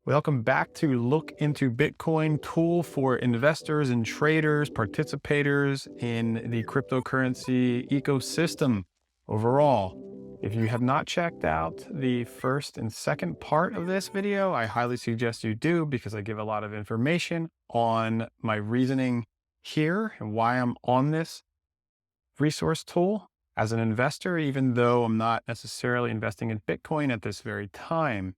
Welcome back to Look into Bitcoin, tool for investors and traders, participators in the cryptocurrency ecosystem overall. If you have not checked out the first and second part of this video, I highly suggest you do because I give a lot of information on my reasoning here and why I'm on this resource tool as an investor, even though I'm not necessarily investing in Bitcoin at this very time.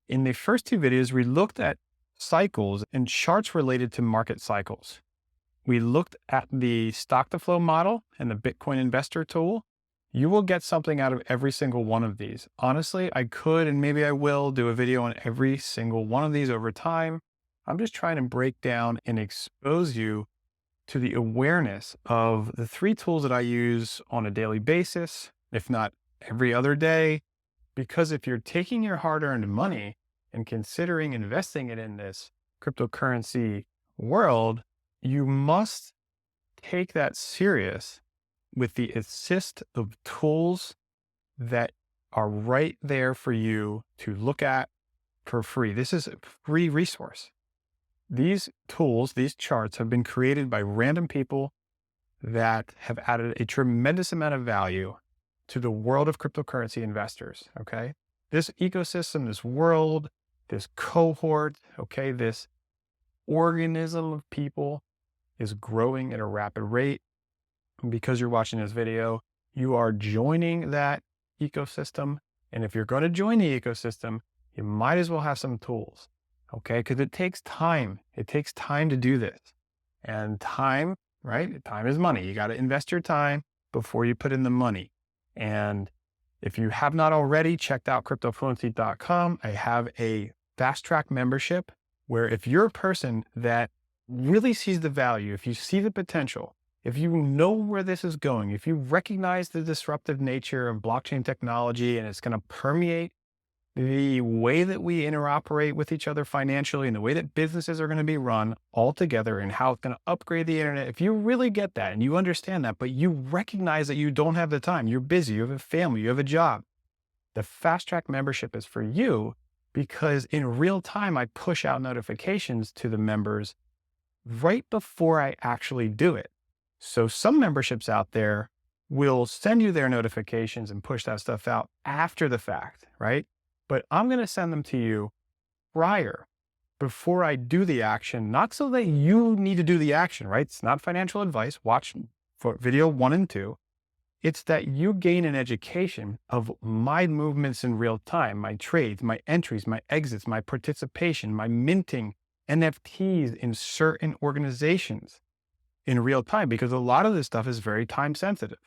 In the first two videos, we looked at cycles and charts related to market cycles. We looked at the stock to flow model and the Bitcoin investor tool. You will get something out of every single one of these. Honestly, I could, and maybe I will, do a video on every single one of these over time. I'm just trying to break down and expose you to the awareness of the three tools that I use on a daily basis, if not every other day. Because if you're taking your hard-earned money and considering investing it in this cryptocurrency world, you must take that serious with the assist of tools that are right there for you to look at for free. This is a free resource. These tools, these charts have been created by random people that have added a tremendous amount of value to the world of cryptocurrency investors, okay? This ecosystem, this world, this cohort, okay, this organism of people is growing at a rapid rate. And because you're watching this video, you are joining that ecosystem. And if you're going to join the ecosystem, you might as well have some tools, okay? Because it takes time. It takes time to do this. And time, right? Time is money. You got to invest your time before you put in the money. And if you have not already checked out cryptofluency.com, I have a fast track membership where if you're a person that really sees the value, if you see the potential, if you know where this is going, if you recognize the disruptive nature of blockchain technology and it's going to permeate the way that we interoperate with each other financially and the way that businesses are going to be run all together and how it's going to upgrade the internet. If you really get that and you understand that, but you recognize that you don't have the time, you're busy, you have a family, you have a job, the fast track membership is for you because in real time, I push out notifications to the members right before I actually do it. So some memberships out there will send you their notifications and push that stuff out after the fact, right? But I'm going to send them to you prior, before I do the action, not so that you need to do the action, right? It's not financial advice. Watch for video 1 and 2. It's that you gain an education of my movements in real time, my trades, my entries, my exits, my participation, my minting NFTs in certain organizations in real time, because a lot of this stuff is very time sensitive.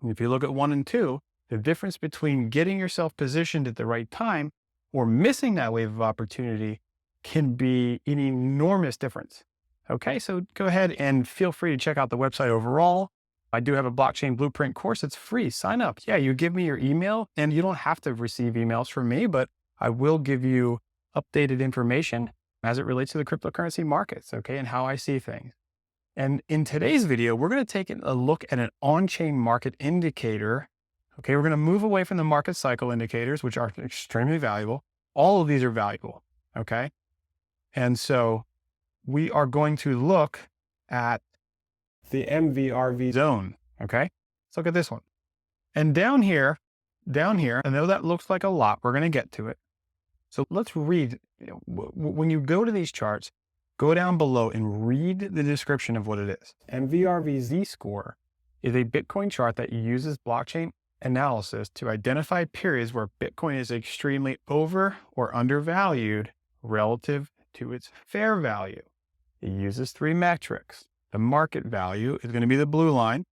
And if you look at 1 and 2, the difference between getting yourself positioned at the right time or missing that wave of opportunity can be an enormous difference. Okay, so go ahead and feel free to check out the website overall. I do have a blockchain blueprint course. It's free. Sign up. Yeah, you give me your email and you don't have to receive emails from me, but I will give you updated information as it relates to the cryptocurrency markets, okay, and how I see things. And in today's video, we're going to take a look at an on-chain market indicator. Okay, we're going to move away from the market cycle indicators, which are extremely valuable. All of these are valuable, okay? And so we are going to look at the MVRV zone, okay? Let's look at this one. And down here, I know that looks like a lot. We're going to get to it. So let's read. When you go to these charts, go down below and read the description of what it is. MVRV Z-Score is a Bitcoin chart that uses blockchain analysis to identify periods where Bitcoin is extremely over or undervalued relative to its fair value. It uses 3 metrics. The market value is going to be the blue line,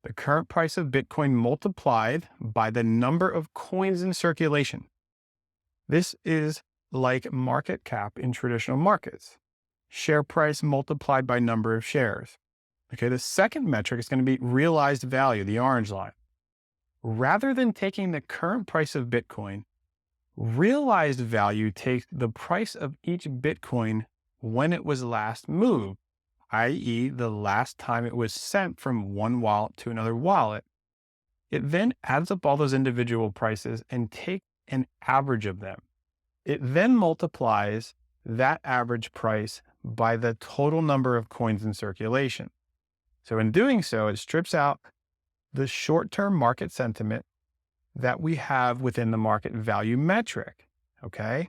the current price of Bitcoin multiplied by the number of coins in circulation. This is like market cap in traditional markets. Share price multiplied by number of shares. Okay, the second metric is going to be realized value, the orange line. Rather than taking the current price of Bitcoin, realized value takes the price of each Bitcoin when it was last moved, i.e. the last time it was sent from one wallet to another wallet. It then adds up all those individual prices and takes an average of them. It then multiplies that average price by the total number of coins in circulation. So in doing so, it strips out the short-term market sentiment that we have within the market value metric. Okay.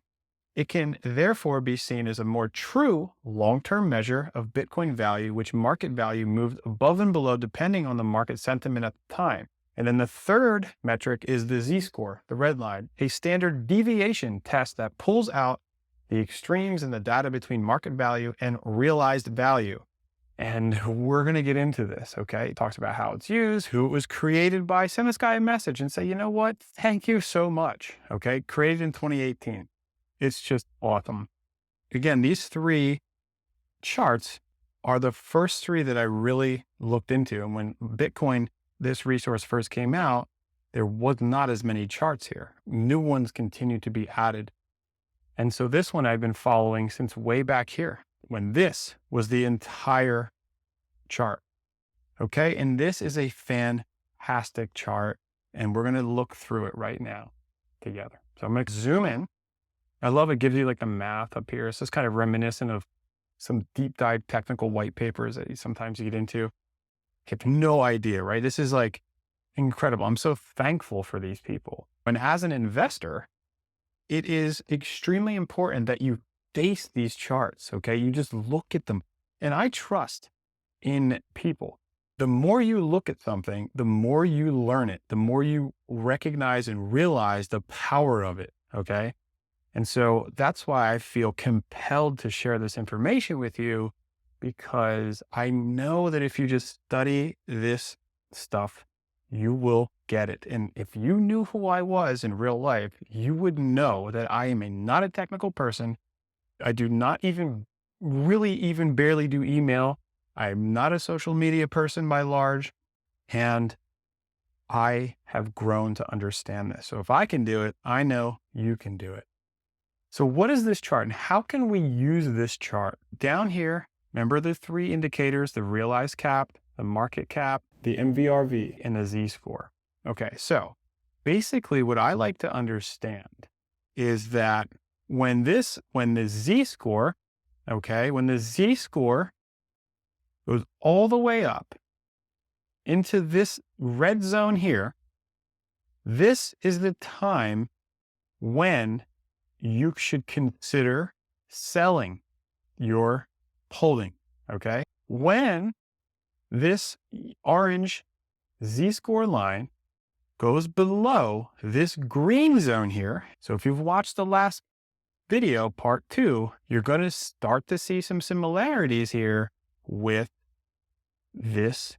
It can therefore be seen as a more true long-term measure of Bitcoin value, which market value moves above and below depending on the market sentiment at the time. And then the third metric is the Z-Score, the red line, a standard deviation test that pulls out the extremes in the data between market value and realized value. And we're going to get into this, okay? It talks about how it's used, who it was created by. Send this guy a message and say, you know what? Thank you so much, okay? Created in 2018. It's just awesome. Again, these three charts are the first three that I really looked into. And when Bitcoin, this resource first came out, there was not as many charts here. New ones continue to be added. And so this one I've been following since way back here, when this was the entire chart. Okay. And this is a fantastic chart. And we're going to look through it right now together. So I'm going to zoom in. I love it. Gives you like the math up here. It's just kind of reminiscent of some deep dive technical white papers that you sometimes get into. I have no idea, right? This is like incredible. I'm so thankful for these people. And as an investor, it is extremely important that you face these charts, okay? You just look at them. And I trust in people. The more you look at something, the more you learn it, the more you recognize and realize the power of it, okay? And so that's why I feel compelled to share this information with you, because I know that if you just study this stuff, you will get it. And if you knew who I was in real life, you would know that I am not a technical person. I do not even barely do email. I'm not a social media person by large, and I have grown to understand this. So if I can do it, I know you can do it. So what is this chart and how can we use this chart? Down here, remember the three indicators, the realized cap, the market cap, the MVRV, and the Z-Score. Okay, so basically what I like to understand is that when the Z-Score goes all the way up into this red zone here, this is the time when you should consider selling your holding, okay? When this orange Z-Score line goes below this green zone here. So if you've watched the last video, part 2, you're going to start to see some similarities here with this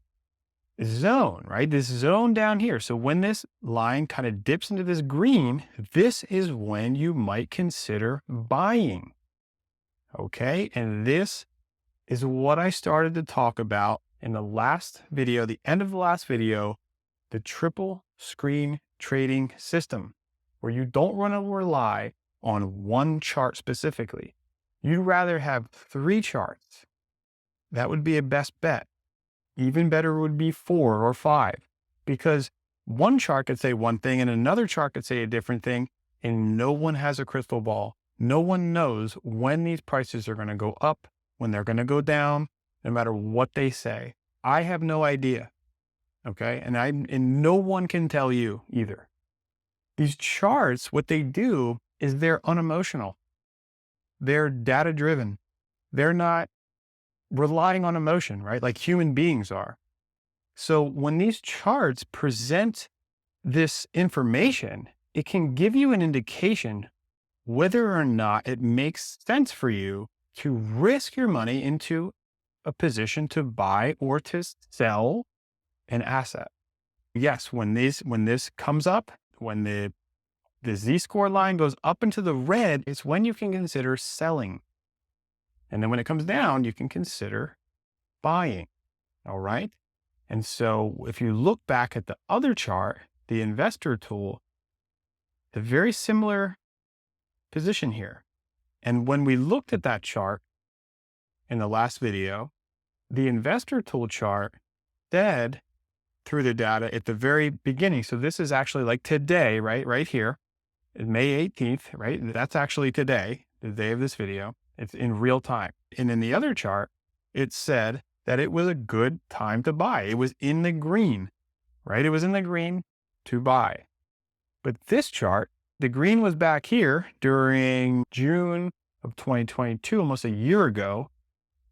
zone, right? This zone down here. So when this line kind of dips into this green, this is when you might consider buying. Okay. And this is what I started to talk about in the last video, the end of the last video, the triple screen trading system, where you don't want to rely on one chart specifically. You'd rather have 3 charts. That would be a best bet. Even better would be 4 or 5, because one chart could say one thing and another chart could say a different thing, and no one has a crystal ball. No one knows when these prices are going to go up, when they're going to go down, no matter what they say. I have no idea. Okay. And no one can tell you either. These charts, what they do is they're unemotional. They're data driven. They're not relying on emotion, right? Like human beings are. So when these charts present this information, it can give you an indication whether or not it makes sense for you to risk your money into a position to buy or to sell an asset. Yes, when this comes up, when the Z-Score line goes up into the red, it's when you can consider selling. And then when it comes down, you can consider buying. All right. And so if you look back at the other chart, the investor tool, a very similar position here. And when we looked at that chart in the last video, the investor tool chart said through the data at the very beginning. So this is actually like today, right here. May 18th, right? That's actually today, the day of this video. It's in real time. And in the other chart, it said that it was a good time to buy. It was in the green, right? It was in the green to buy. But this chart, the green was back here during June of 2022, almost a year ago.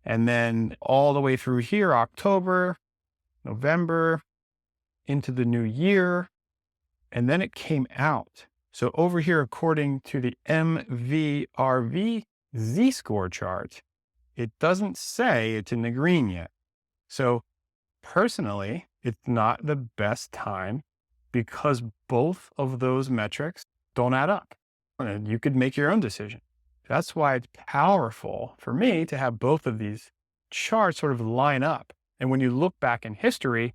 And then all the way through here, October, November, into the new year. And then it came out. So over here, according to the MVRV Z-Score chart, it doesn't say it's in the green yet. So personally, it's not the best time because both of those metrics don't add up. And you could make your own decision. That's why it's powerful for me to have both of these charts sort of line up. And when you look back in history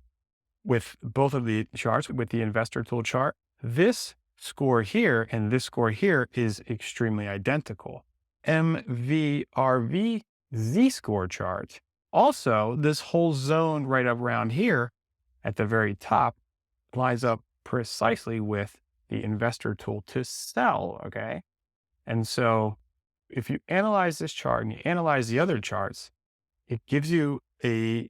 with both of the charts, with the investor tool chart, this score here and this score here is extremely identical. MVRV Z-Score chart. Also, this whole zone right around here at the very top lines up precisely with the investor tool to sell, okay? And so if you analyze this chart and you analyze the other charts, it gives you a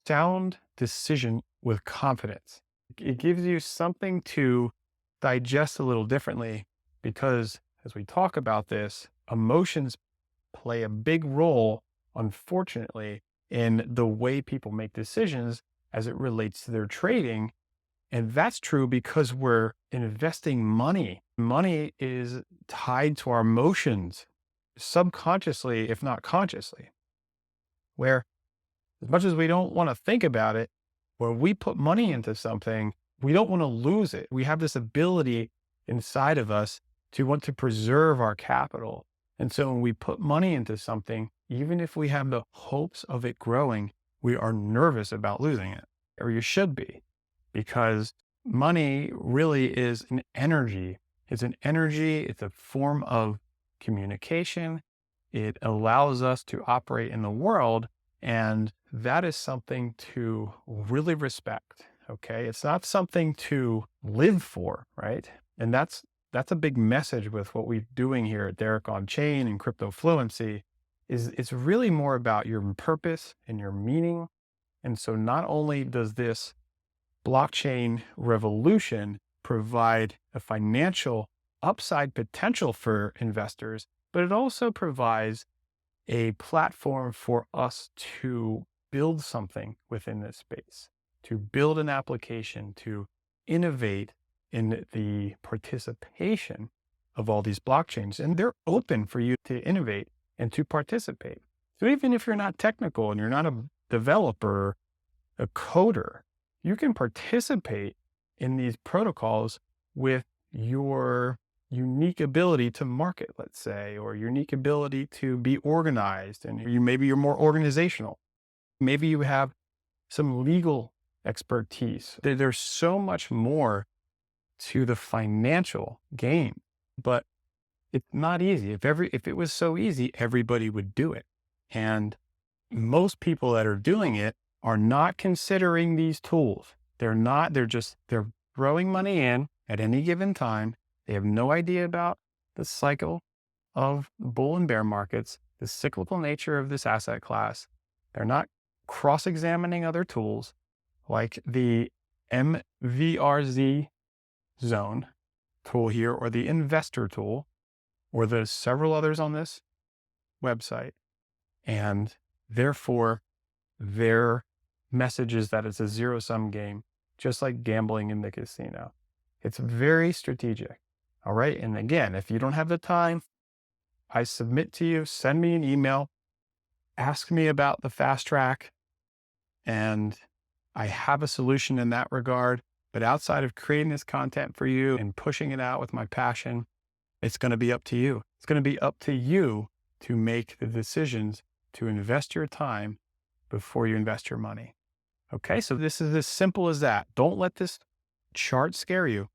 sound decision with confidence. It gives you something to digest a little differently because as we talk about this, emotions play a big role, unfortunately, in the way people make decisions as it relates to their trading. And that's true because we're investing money. Money is tied to our emotions subconsciously, if not consciously, where as much as we don't want to think about it, when we put money into something, we don't want to lose it. We have this ability inside of us to want to preserve our capital. And so when we put money into something, even if we have the hopes of it growing, we are nervous about losing it, or you should be, because money really is an energy. It's an energy. It's a form of communication. It allows us to operate in the world. And that is something to really respect. Okay. It's not something to live for, right? And that's a big message with what we're doing here at Derek on Chain and Crypto Fluency is it's really more about your purpose and your meaning. And so not only does this blockchain revolution provide a financial upside potential for investors, but it also provides a platform for us to build something within this space, to build an application, to innovate in the participation of all these blockchains. And they're open for you to innovate and to participate. So even if you're not technical and you're not a developer, a coder, you can participate in these protocols with your unique ability to market, let's say, or unique ability to be organized. And maybe you're more organizational. Maybe you have some legal expertise. There's so much more to the financial game, but it's not easy. If it was so easy, everybody would do it. And most people that are doing it are not considering these tools. They're throwing money in at any given time. They have no idea about the cycle of bull and bear markets, the cyclical nature of this asset class. They're not cross-examining other tools like the MVRZ zone tool here, or the investor tool, or the several others on this website. And therefore, their message is that it's a zero-sum game, just like gambling in the casino. It's very strategic. All right. And again, if you don't have the time, I submit to you, send me an email, ask me about the fast track, and I have a solution in that regard. But outside of creating this content for you and pushing it out with my passion, it's going to be up to you. It's going to be up to you to make the decisions to invest your time before you invest your money. Okay. So this is as simple as that. Don't let this chart scare you.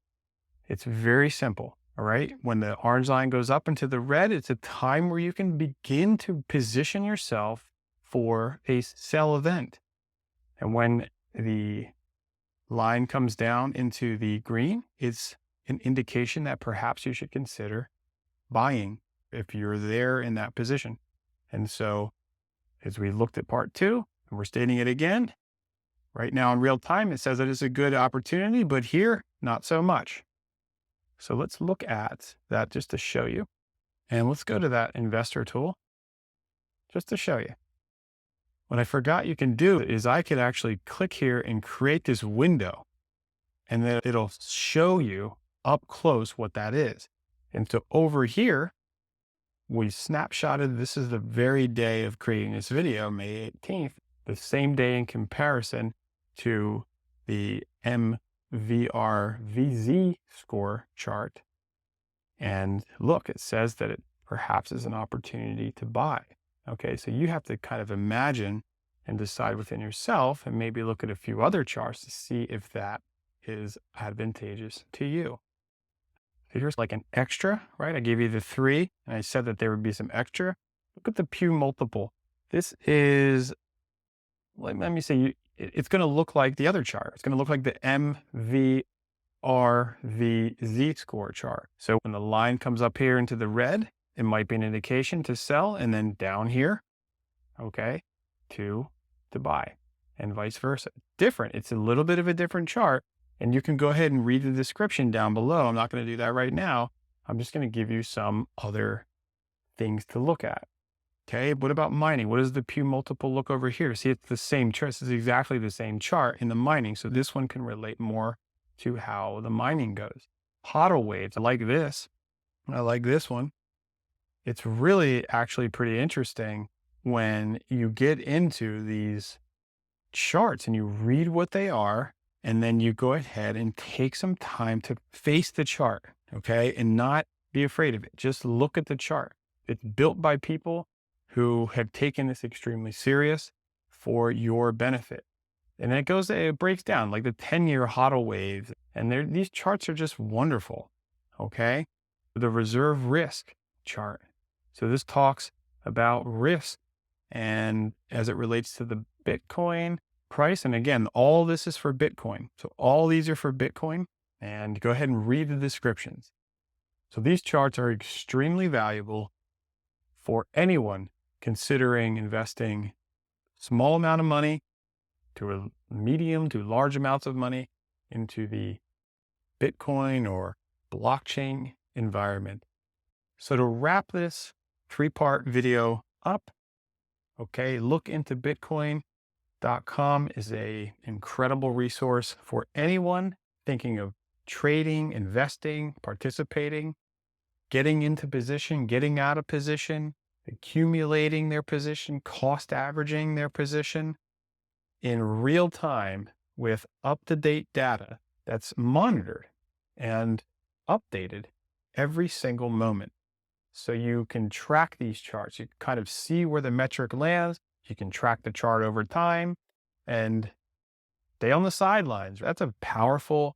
It's very simple. All right. When the orange line goes up into the red, it's a time where you can begin to position yourself for a sell event. And when the line comes down into the green, it's an indication that perhaps you should consider buying if you're there in that position. And so as we looked at part 2, and we're stating it again, right now in real time, it says that it's a good opportunity, but here, not so much. So let's look at that just to show you. And let's go to that investor tool just to show you. What I forgot you can do is I could actually click here and create this window, and then it'll show you up close what that is. And so over here, we snapshotted, this is the very day of creating this video, May 18th, the same day in comparison to the MVRV Z-Score chart. And look, it says that it perhaps is an opportunity to buy. Okay, so you have to kind of imagine and decide within yourself and maybe look at a few other charts to see if that is advantageous to you. So here's like an extra, right? I gave you the 3 and I said that there would be some extra. Look at the Pew multiple. This is, let me say, it's going to look like the other chart. It's going to look like the MVRV Z-Score chart. So when the line comes up here into the red, it might be an indication to sell, and then down here, okay, to buy, and vice versa. Different. It's a little bit of a different chart, and you can go ahead and read the description down below. I'm not going to do that right now. I'm just going to give you some other things to look at. Okay, what about mining? What does the Pew multiple look over here? See, it's the same chart. This is exactly the same chart in the mining. So this one can relate more to how the mining goes. Hodl waves, I like this. I like this one. It's really actually pretty interesting when you get into these charts and you read what they are, and then you go ahead and take some time to face the chart, okay? And not be afraid of it. Just look at the chart. It's built by people who have taken this extremely serious for your benefit. And it breaks down like the 10-year hodl waves. And these charts are just wonderful, okay? The reserve risk chart. So this talks about risk and as it relates to the Bitcoin price. And again, all this is for Bitcoin. So all these are for Bitcoin, and go ahead and read the descriptions. So these charts are extremely valuable for anyone considering investing small amount of money to a medium to large amounts of money into the Bitcoin or blockchain environment. So to wrap this 3-part video up, okay, look into Bitcoin.com is an incredible resource for anyone thinking of trading, investing, participating, getting into position, getting out of position, accumulating their position, cost averaging their position in real time with up-to-date data that's monitored and updated every single moment. So you can track these charts. You can kind of see where the metric lands. You can track the chart over time and stay on the sidelines. That's a powerful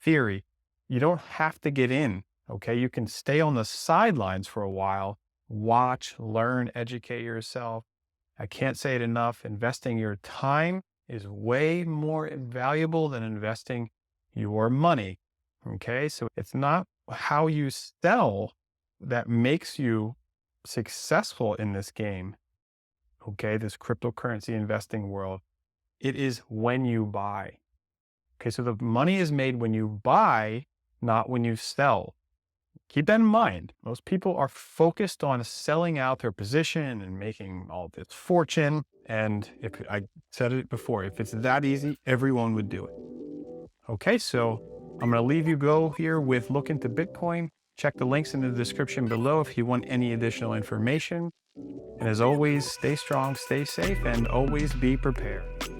theory. You don't have to get in, okay? You can stay on the sidelines for a while, watch, learn, educate yourself. I can't say it enough. Investing your time is way more valuable than investing your money, okay? So it's not how you sell that makes you successful in this game, okay, this cryptocurrency investing world. It is when you buy. Okay, so the money is made when you buy, not when you sell. Keep that in mind. Most people are focused on selling out their position and making all this fortune. And if I said it before, if it's that easy, everyone would do it. Okay, so I'm going to leave you go here with look into Bitcoin. Check the links in the description below if you want any additional information. And as always, stay strong, stay safe, and always be prepared.